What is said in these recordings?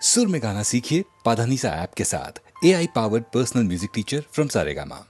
सुर में गाना सीखिए पाधानीसा ऐप के साथ। AI powered personal music teacher from Saregama.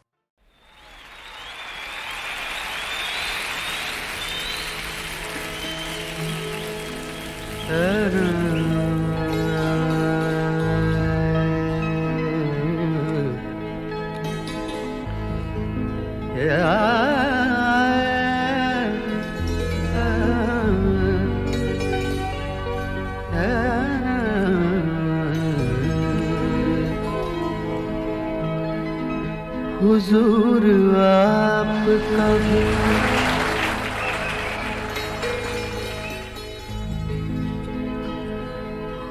हुजूर आपका भी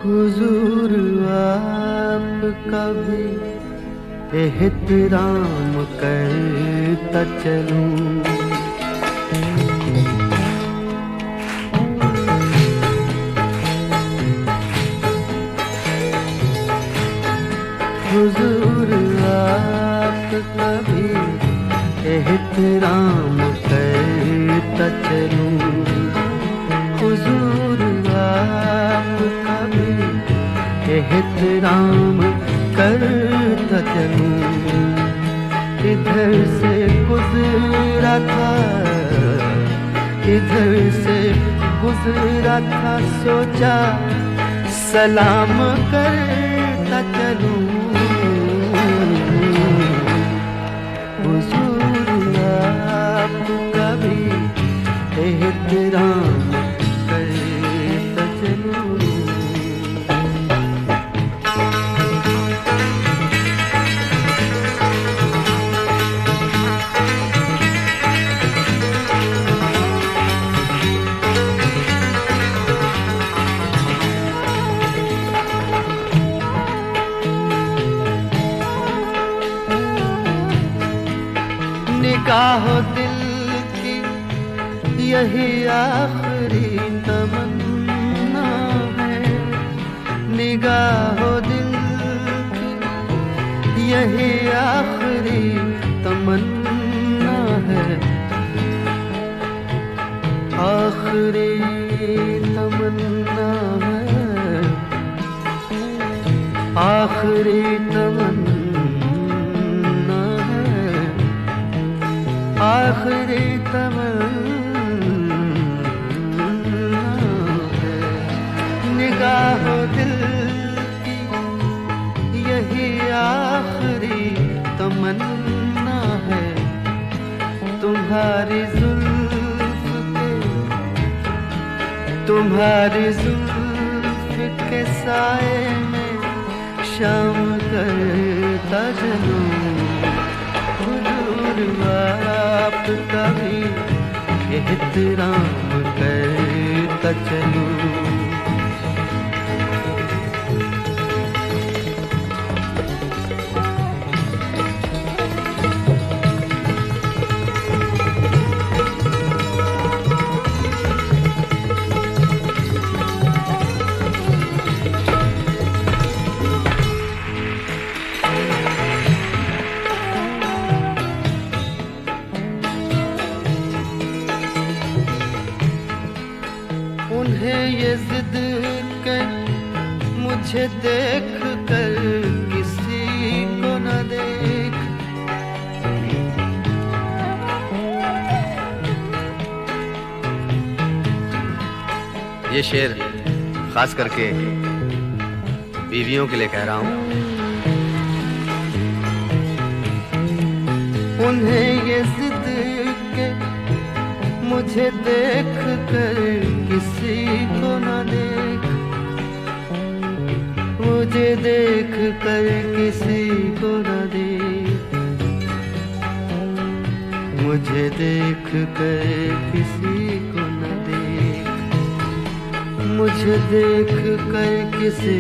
हुजूर आपका भी एहतराम करता चलूं। हुजूर आपका भी एहतराम करता चलूं। हुजूर आपका भी एहतराम करता चलूं। इधर से गुजरा था, इधर से गुजरा था, सोचा सलाम करता चलूं। हुजूर आपका भी एहतराम करता चलूं। निगाहो दिल की यही आखिरी तमन्ना है। निगाहो दिल की यही आखिरी तमन्ना है। आखिरी तमन्ना है, आखिरी तमन्ना, आखिरी तमन्ना है। निगाहो दिल की यही आखिरी तमन्ना है। तुम्हारी जुल्फ के, तुम्हारी जुल्फ के साए में शाम करता चलूं। आपका भी एहतराम करता चलूं। उन्हें ये जिद के मुझे देख कर किसी को न देख। ये शेर खास करके बीवियों के लिए कह रहा हूँ। उन्हें ये जिद के मुझे देख कर किसी को न देख। मुझे देख कर किसी को न देख। मुझे देख कर किसी को न देख। मुझे देख कर किसी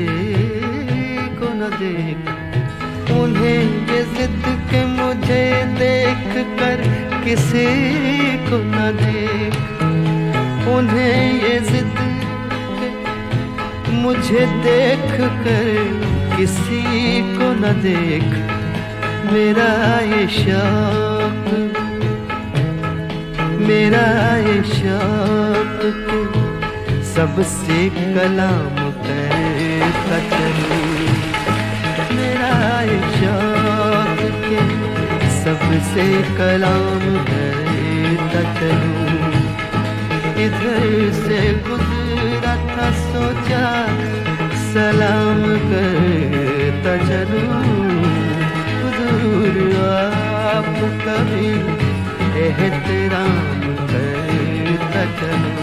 को न देख। उन्हें ये जिद के मुझे देख कर किसी को न देख। उन्हें ये जिद के मुझे देख कर किसी को न देख। मेरा ये शौक, मेरा ये शौक सबसे कलाम करता चलूं। से कलाम करता चलूं, इधर से गुजरा था सोचा सलाम करता चलूं। हुजूर आप कभी एहतराम करता चलूं।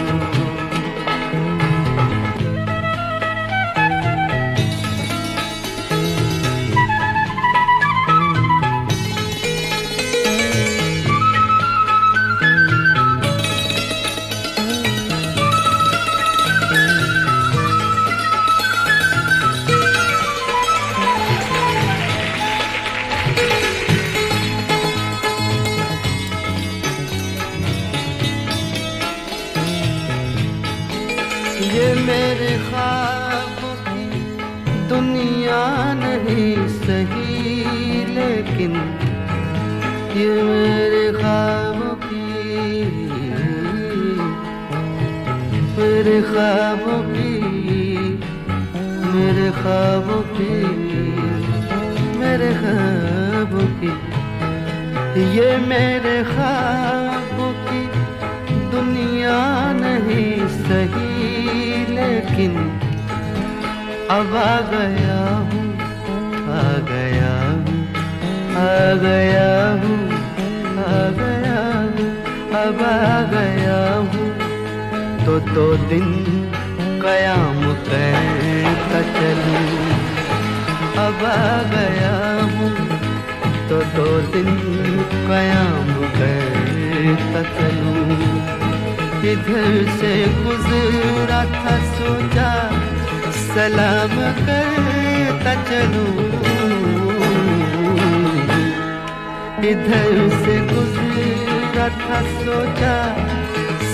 ये मेरे ख्वाबों की दुनिया नहीं सही, लेकिन ये मेरे ख्वाबों की, मेरे ख्वाबों की, मेरे ख्वाबों की, मेरे ख्वाबों की, ये मेरे ख्वाबों की दुनिया नहीं सही, लेकिन अब आ गया हूँ, आ गया हूँ, आ गया हूँ, आ गया हूँ, अब आ गया हूँ। तो 2 दिन कयाम करता चलूं, अब आ गया हूँ। तो 2 दिन कयाम करता चलूं, इधर से गुजरा था सोचा सलाम करता चलूं, इधर से गुजरा था सोचा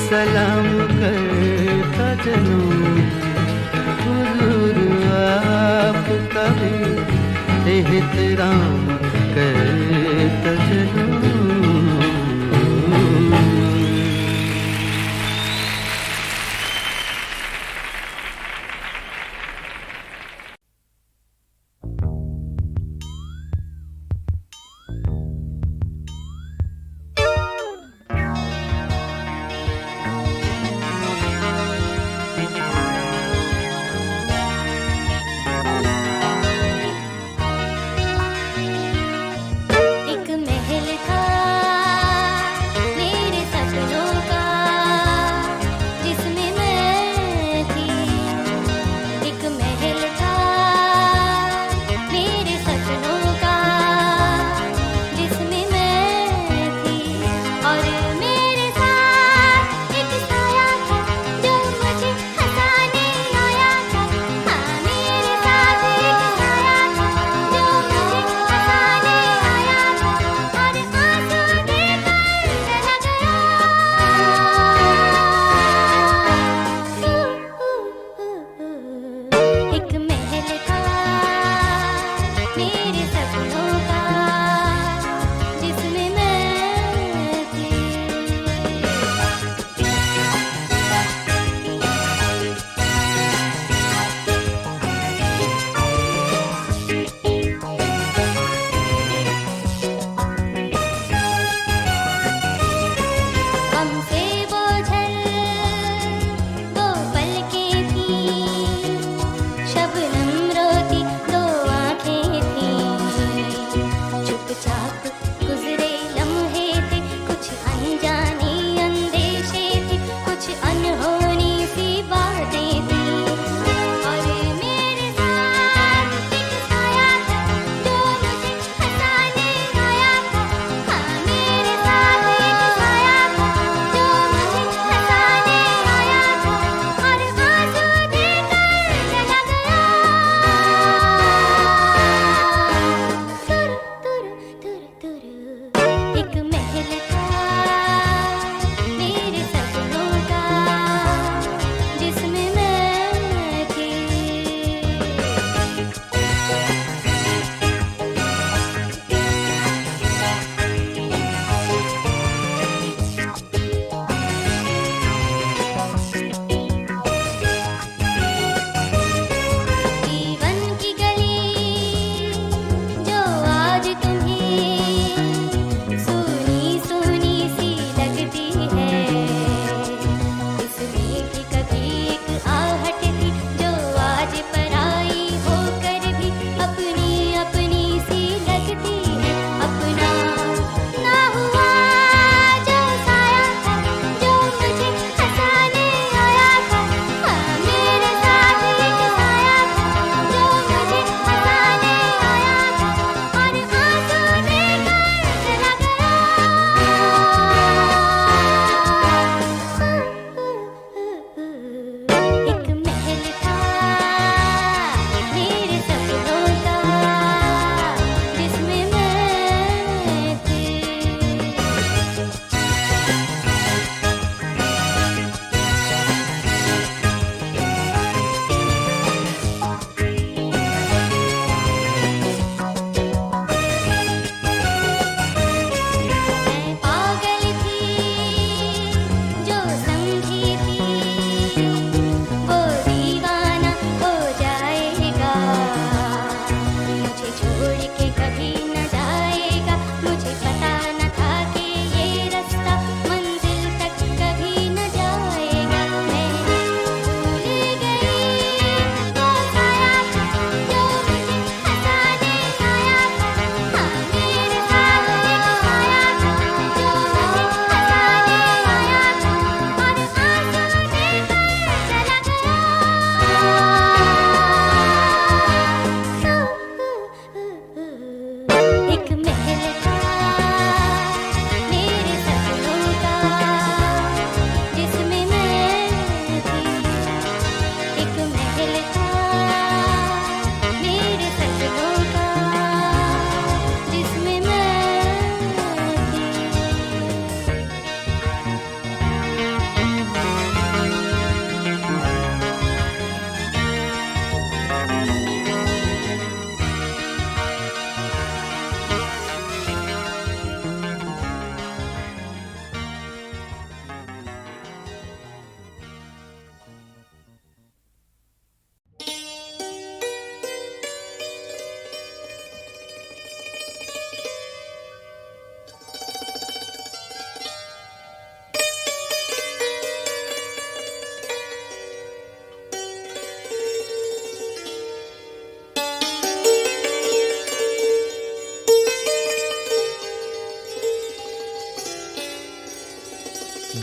सलाम करता चलूं। हुजूर आप कभी एहतराम करता चलूं।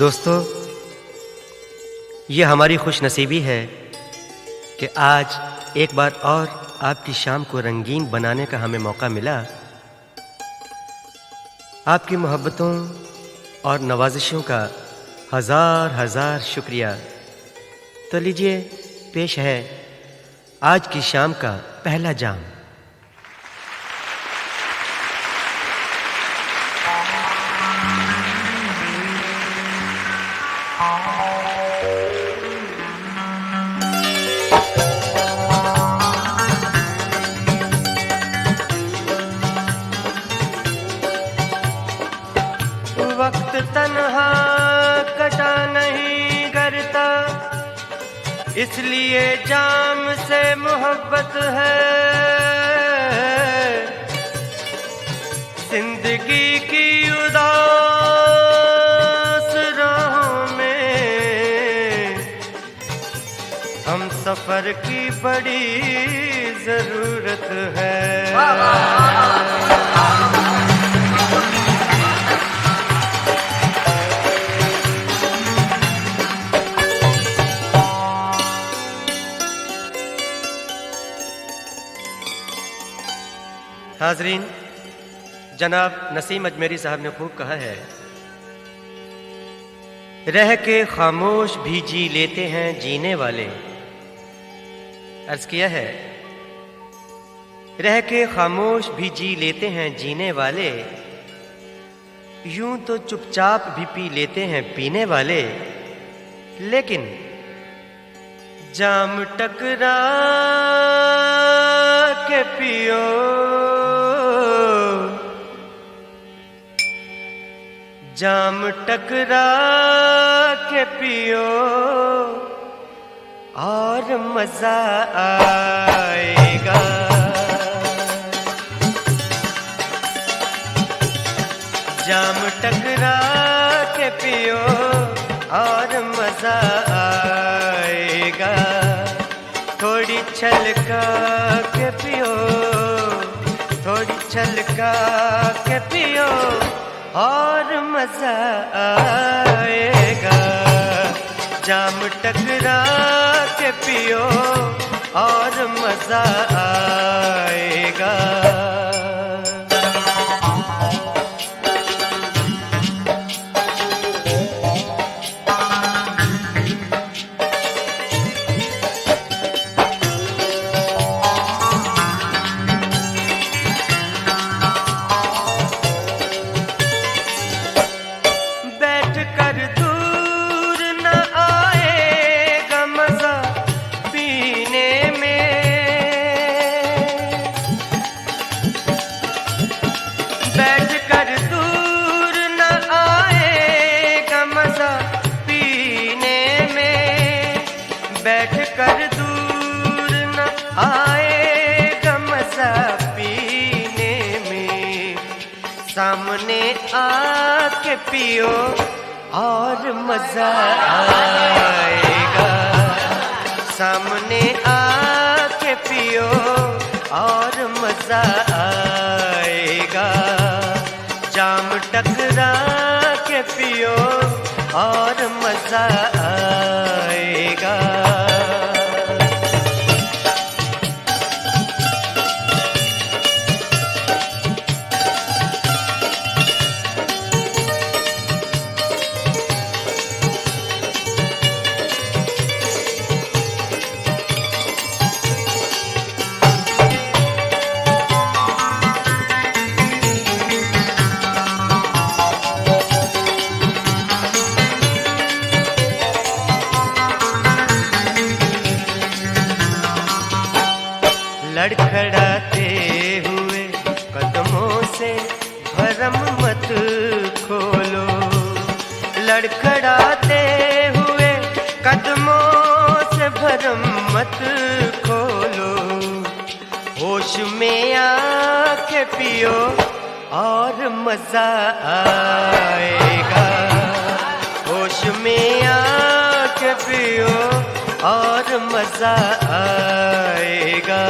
दोस्तों, ये हमारी खुशनसीबी है कि आज एक बार और आपकी शाम को रंगीन बनाने का हमें मौका मिला। आपकी मोहब्बतों और नवाजिशों का हज़ार हज़ार शुक्रिया। तो लीजिए, पेश है आज की शाम का पहला जाम। वक्त तन्हा कटा नहीं करता, इसलिए जाम से मोहब्बत है। जिंदगी की उदास राहों में हम सफर की बड़ी जरूरत है। हाजरीन, जनाब नसीम अजमेरी साहब ने खूब कहा है, रह के खामोश भी जी लेते हैं जीने वाले। अर्ज किया है, रह के खामोश भी जी लेते हैं जीने वाले, यूं तो चुपचाप भी पी लेते हैं पीने वाले। लेकिन जाम टकरा के पियो, जाम टकरा के पियो और मजा आएगा। जाम टकरा के पियो और मजा आएगा। थोड़ी छलका के पियो, थोड़ी छलका के पियो और मजा आएगा। जाम टकरा के पियो और मजा आएगा। बैठ कर दूर न आएगा मजा पीने में, सामने आके पियो और मजा आएगा। सामने आके पियो और मजा आएगा। जाम टकरा के पियो और मजा आएगा। लड़खड़ाते हुए कदमों से भरम मत खोलो। लड़खड़ाते हुए कदमों से भरम मत खोलो। होश में आके पियो और मजा आएगा। होश में आके पियो और मजा आएगा।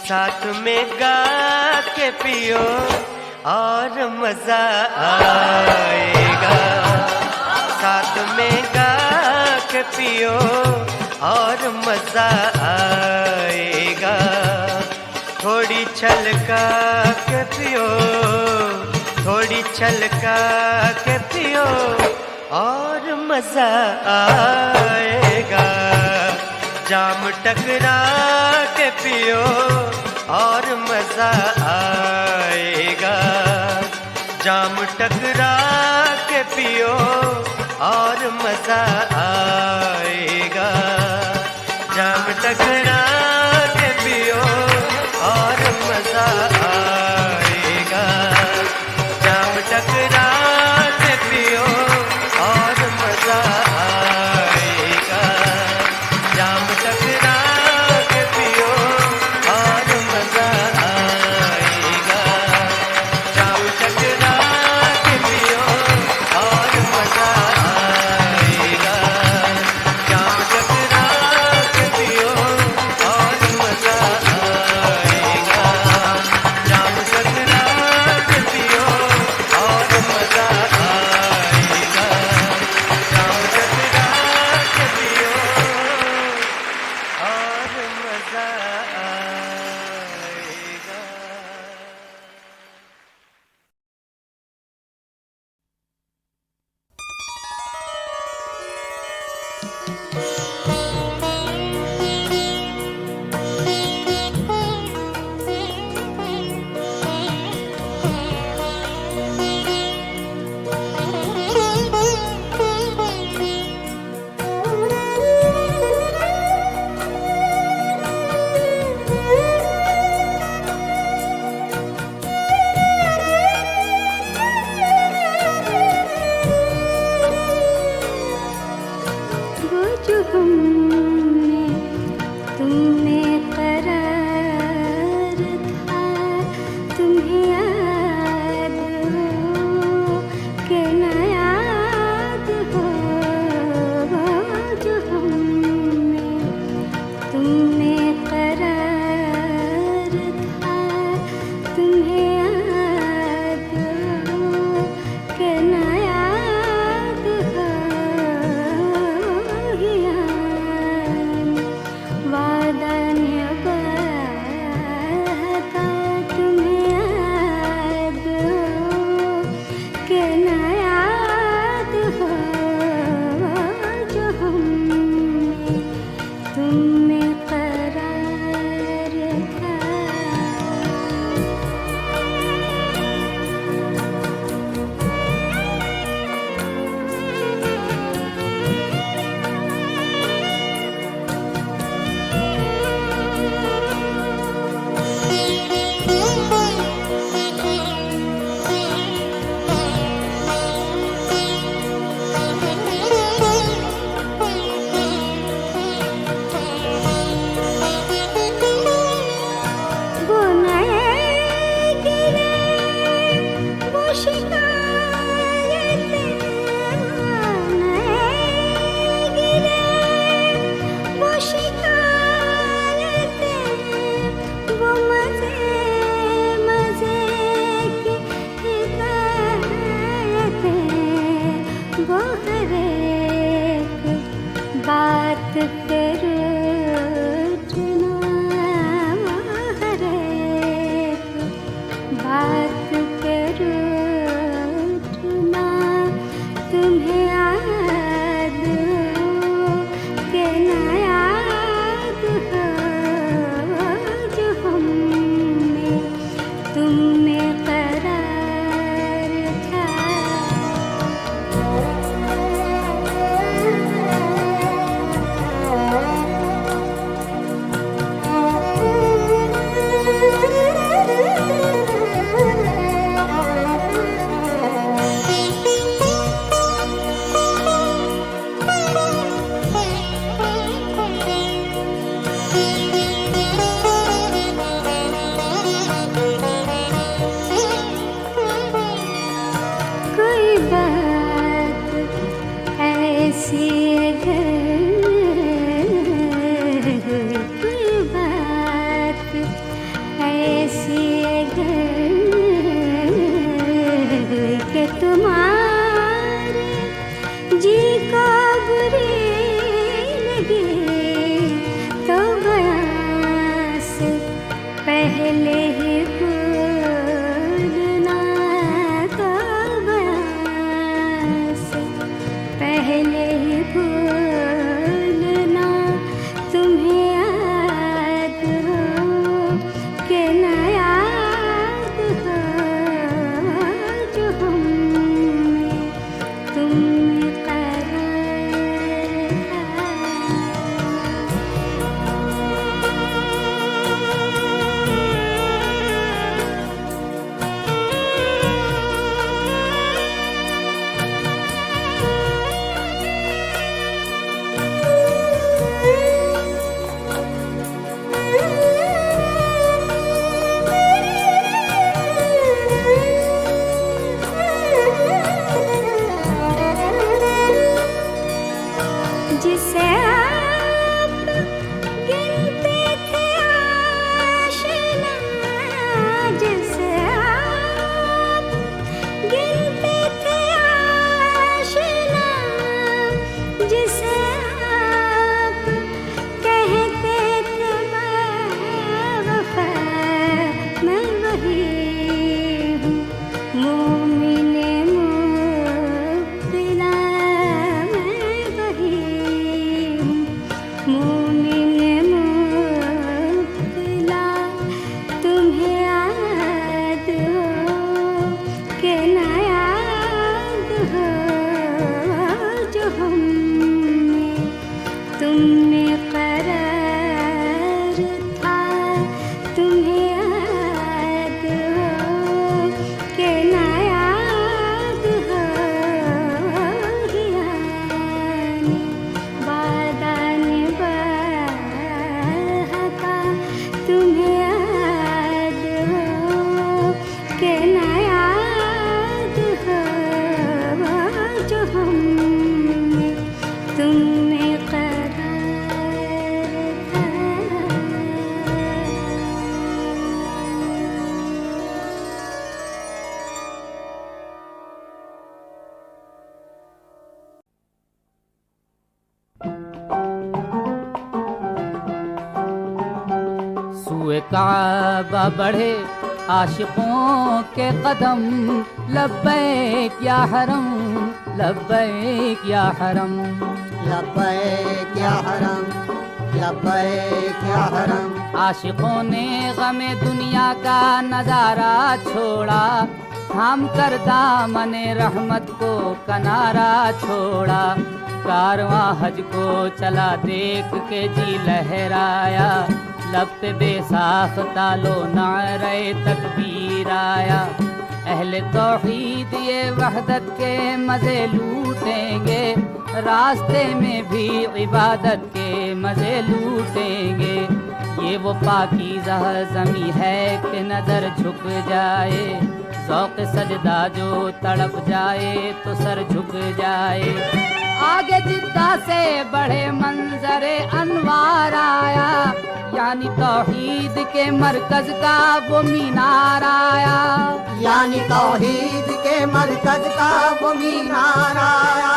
साथ में गा के पियो और मजा आएगा। साथ में गा के पियो और मजा आएगा। थोड़ी छलका के पियो, थोड़ी छलका के पियो और मजा आएगा। जाम टकरा के पियो और मजा आएगा। जाम टकरा के पियो और मजा आएगा। जाम टकरा के पियो और मजा आएगा। जाम टकरा के पियो और मजा आएगा। जाम टकरा के पियो और मजा आएगा। जाम टकरा के पियो और मजा आएगा। जाम टकरा के पियो और मजा आएगा। जाम टकरा के पियो और मजा आएगा। जाम टकरा के पियो और मजा आएगा। वो जो ऐसी कि तुम्हारे जी को बुरी लगे तो बयां से पहले ही भूलना, तो बयां से पहले ही भूलना। तुम्हें याद हो कि न याद हो जो हमने तुम में जिसे आप गिनते थे आशिना, जिसे आप गिनते थे आशिना, जिसे आप कहते थे बेवफा, मैं वही हूँ मोमिने मुब्तिला, मैं वही हूँ मोमिने मुब्तिला। तुम्हें याद हो कि न याद हो जो हमने तुम में करार था। तुम्हें याद हो कि न याद हो यानी बादान बहका। तुम्हें याद हो कि न याद हो जो हमने तुम में करार था। सुए काबा बढ़े आशिकों के कदम, लब्बैक या हरम, लब्बैक या हरम, लब्बैक या हरम, लब्बैक या हरम। आशिकों ने गमे दुनिया का नजारा छोड़ा, थाम कर दामने रहमत को कनारा छोड़ा। कारवां हज को चला देख के जी लहराया, लब पे बेसाख्ता लो नारे तकबीर आया। अहले तौहीद ये वहदत के मज़े लूटेंगे, रास्ते में भी इबादत के मज़े लूटेंगे। ये वो पाकीज़ा ज़मी है कि नज़र झुक जाए, ज़ौक़ सजदा जो तड़प जाए तो सर झुक जाए। आगे जिद्दा से बड़े मंजरे अनवार आया, यानी तौहीद के मरकज का वो मीनार आया, यानी तौहीद के मरकज का वो मीनार आया।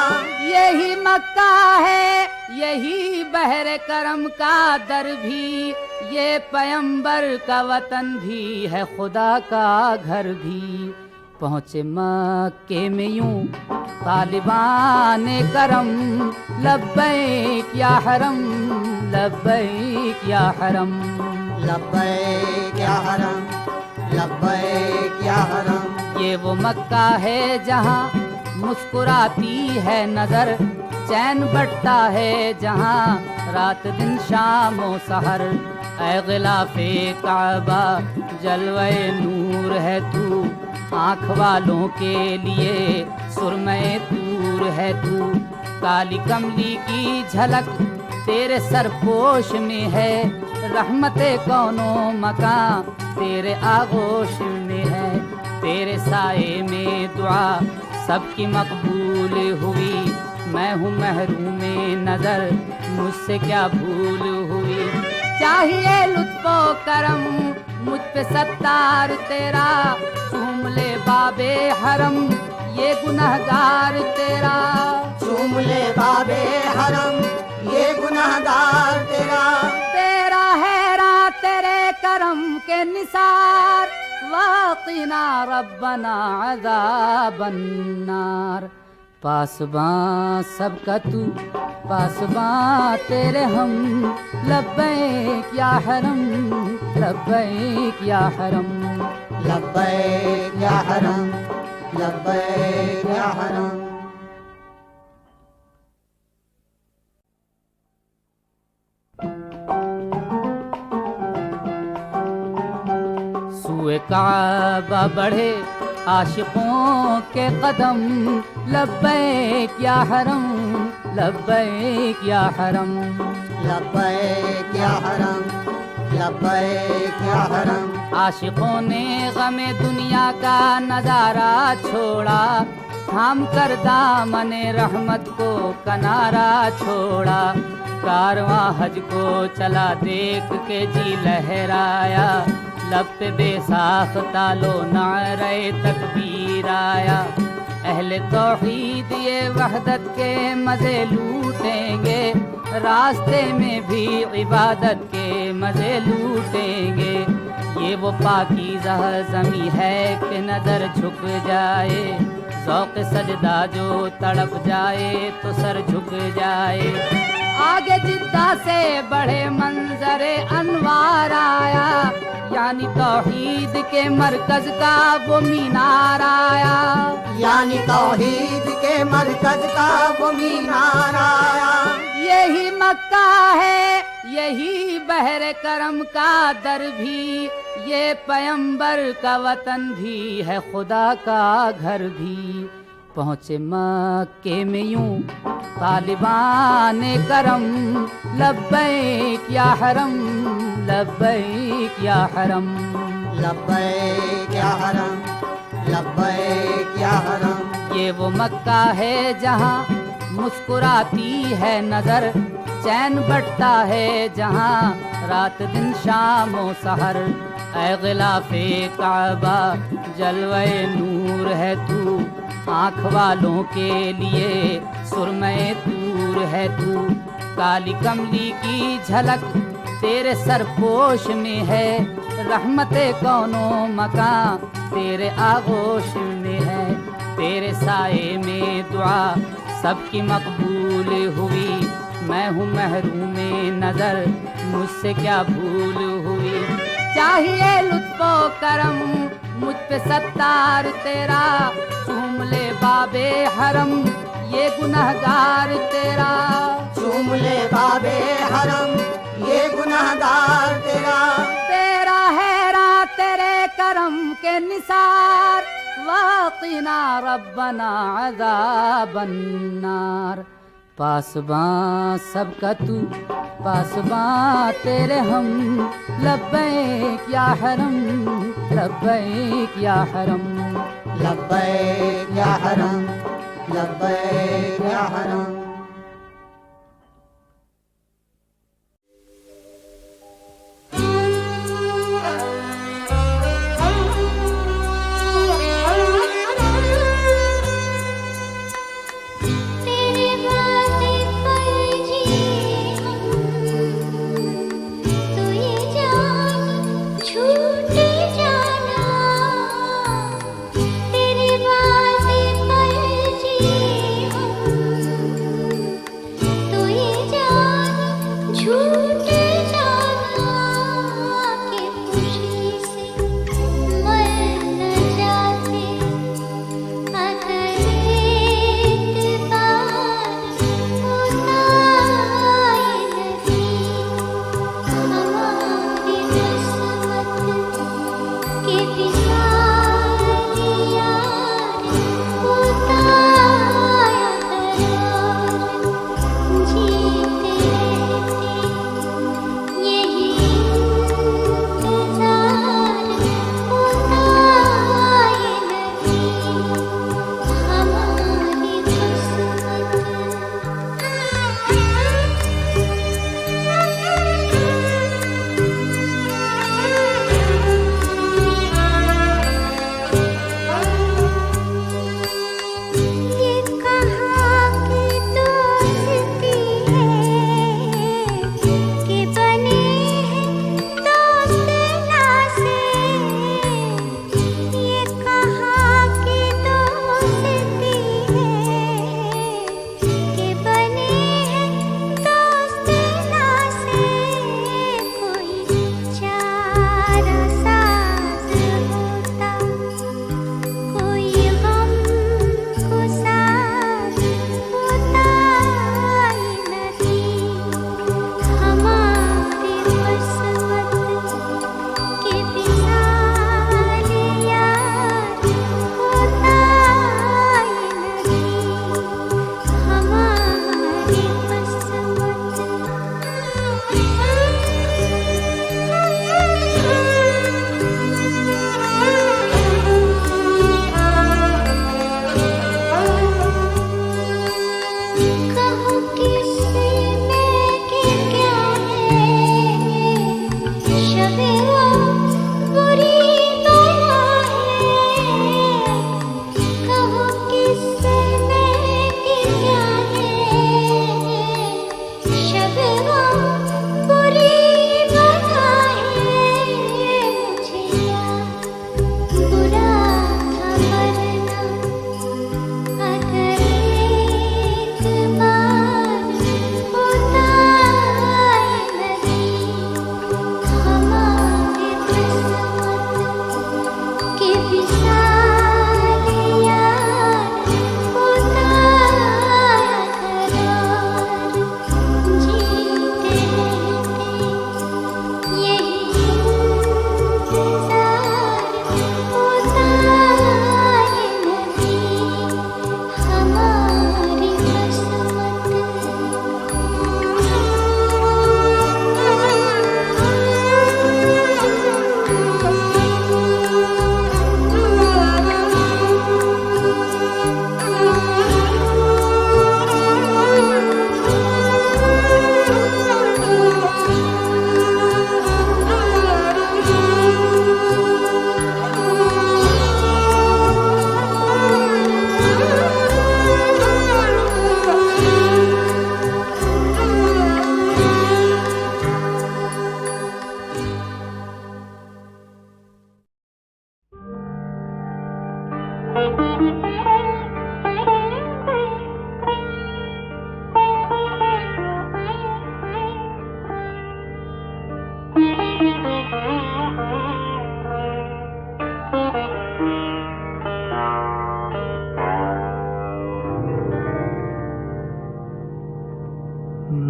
यही मक्का है, यही बहरे करम का दर भी, ये पैगंबर का वतन भी है, खुदा का घर भी। पहुँचे मक्के में यूं तालिबान करम, लब्बैक या हरम, लब्बैक या हरम, लब्बैक या हरम, लब्बैक या हरम। ये वो मक्का है जहाँ मुस्कुराती है नजर, चैन बटता है जहाँ रात दिन शाम व सहर। ऐ गिलाफे काबा जलवे नूर है तू, आँख वालों के लिए सुरमय तूर है तू। काली कमली की झलक तेरे सरपोश में है, रहमते कौनो मकां तेरे आगोश में है। तेरे साए में दुआ सबकी मकबूल हुई, मैं हूँ महरूम नजर, मुझसे क्या भूल हुई। चाहिए लुत्फो करम मुझ पे सत्तार तेरा, चूम ले बाबे हरम ये गुनहगार तेरा। चूम ले बाबे हरम ये गुनहगार तेरा। तेरा हैरां तेरे करम के निसार, वाक़िना रब्बना अज़ाबन नार। पासबां सबका तू, पासबां तेरे हम, लब्बैक या हरम, लब्बैक या हरम, लब्बैक या हरम, लब्बैक या हरम। सूए काबा बढ़े आशिकों के कदम, लब्बैक या हरम, लब्बैक या हरम, लब्बैक या हरम, लब्बैक या हरम। आशिकों ने गमे दुनिया का नजारा छोड़ा, थाम कर दामने रहमत को किनारा छोड़ा। कारवां हज को चला देख के जी लहराया, लब पे बेसाख्ता लो नारे तकबीर आया। अहले तौहीद ये वहदत के मज़े लूटेंगे, रास्ते में भी इबादत के मज़े लूटेंगे। ये वो पाकीज़ा ज़मी है कि नज़र झुक जाए, ज़ौक़ सजदा जो तड़प जाए तो सर झुक जाए। आगे जिद्दा से बड़े मंजरे अनवार आया, यानी तौहीद के मरकज का वो मीनार आया, यानी तौहीद के मरकज का वो मीनार आया। यही मक्का है, यही बहर करम का दर भी, ये पैगंबर का वतन भी है, खुदा का घर भी। पहुँचे मक्के में यूं तालिबान करम, लब्बैक या हरम, लब्बैक या हरम, लब्बैक या हरम, लब्बैक या हरम। ये वो मक्का है जहाँ मुस्कुराती है नजर, चैन बटता है जहाँ रात दिन शाम व सहर। ऐ गिलाफे काबा जलवे नूर है तू, आँख वालों के लिए सुरमय तूर है तू। काली कमली की झलक तेरे सरपोश में है, रहमते कौनो मकां तेरे आगोश में है। तेरे साए में दुआ सबकी मकबूल हुई, मैं हूँ महरूम नजर मुझसे क्या भूल हुई। चाहिए लुत्फो करम मुझ पे सत्तार तेरा, चूम ले बाबे हरम ये गुनहगार तेरा। चूम ले बाबे हरम ये गुनहगार तेरा। तेरा हैरां तेरे करम के निसार, वाक़िना रब्बना अज़ाबन नार। पासबां सबका तू, पासबां तेरे हम, लब्बैक या हरम, लब्बैक या हरम, लब्बैक या हरम, लब्बैक या हरम।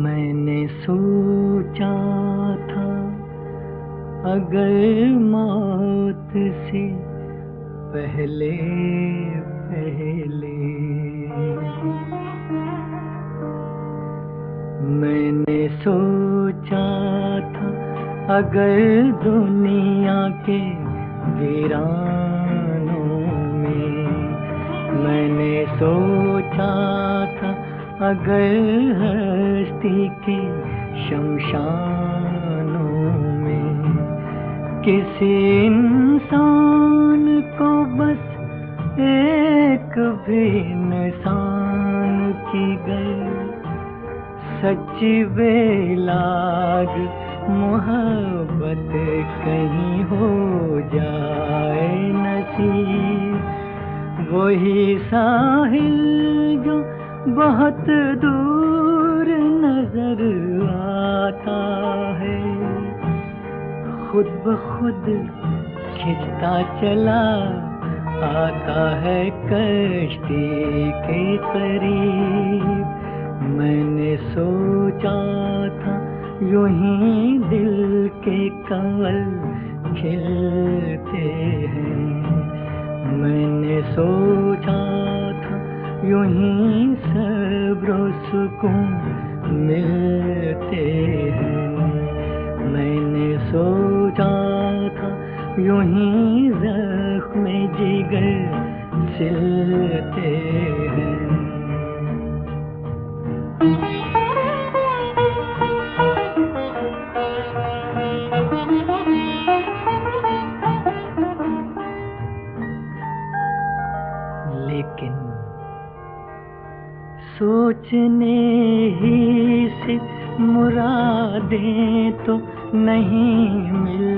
मैंने सोचा था अगर मौत से पहले पहले मैंने सोचा था अगर दुनिया के वीरानों में मैंने सोचा था अगर हस्ती के शमशानों में किसी इंसान को बस एक भी इंसान की गई सच्ची बेलाग मोहब्बत कहीं हो जाए नसीब वही साहिल जो बहुत दूर नजर आता है खुद ब खुद खिंचता चला आता है कश्ती के करीब मैंने सोचा था यूं ही दिल के कमल खिलते हैं मैंने सोचा था यूं ही सब्र सुकून मिलते हैं मैंने सोचा था यूं ही जख्म जिगर सिलते हैं लेकिन सोचने ही से मुरादें तो नहीं मिल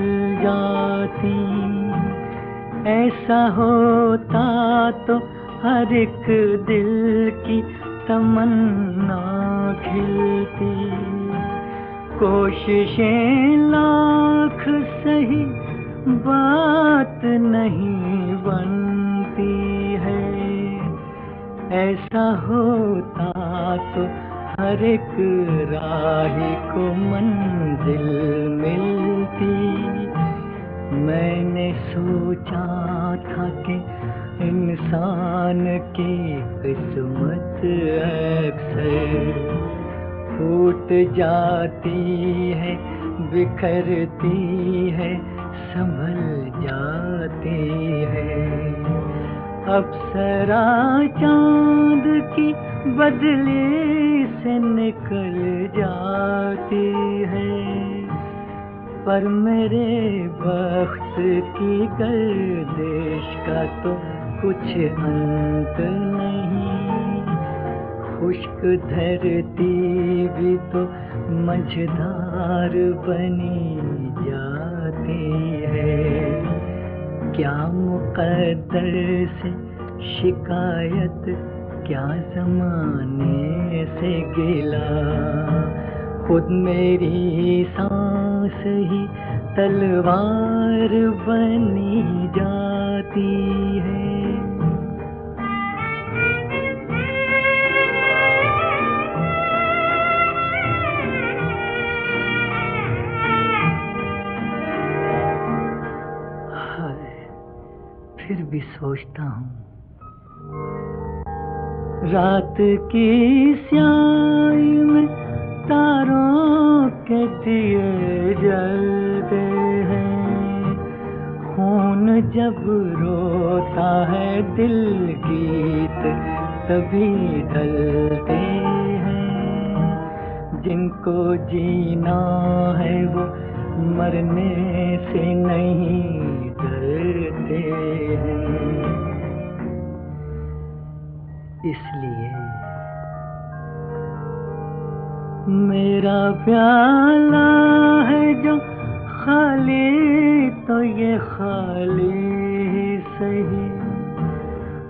जाती ऐसा होता तो हर एक दिल की तमन्ना खिलती कोशिशें लाख सही बात नहीं बनती है ऐसा होता तो हर एक राही को मंजिल मिलती मैंने सोचा था कि इंसान की किस्मत अक्सर फूट जाती है बिखरती है संभल जाती है अप्सरा चांद की बदले से निकल जाती है पर मेरे बख्त की गर्दिश का तो कुछ अंत नहीं खुश्क धरती भी तो मझधार बनी जाती है क्या मुकद्दर से शिकायत क्या जमाने से गिला खुद मेरी सांस ही तलवार बनी जाती है फिर भी सोचता हूँ रात की स्याही में तारों के दिए जलते हैं खून जब रोता है दिल गीत तभी ढलते हैं जिनको जीना है वो मरने से नहीं डरते हैं इसलिए मेरा प्याला है जो खाली तो ये खाली ही सही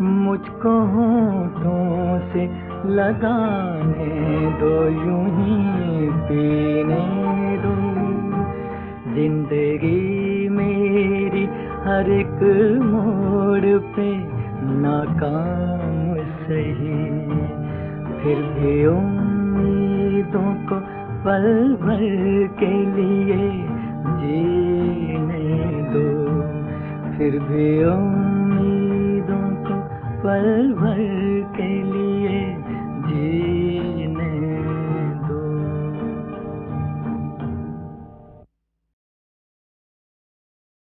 मुझको होठों से लगाने दो, यूं ही पीने दो। जिंदगी मेरी हर एक मोड़ पे नाकाम सही, फिर भी उम्मीदों को पल भर के लिए जीने दो। फिर भी उम्मीदों को पल भर के लिए जी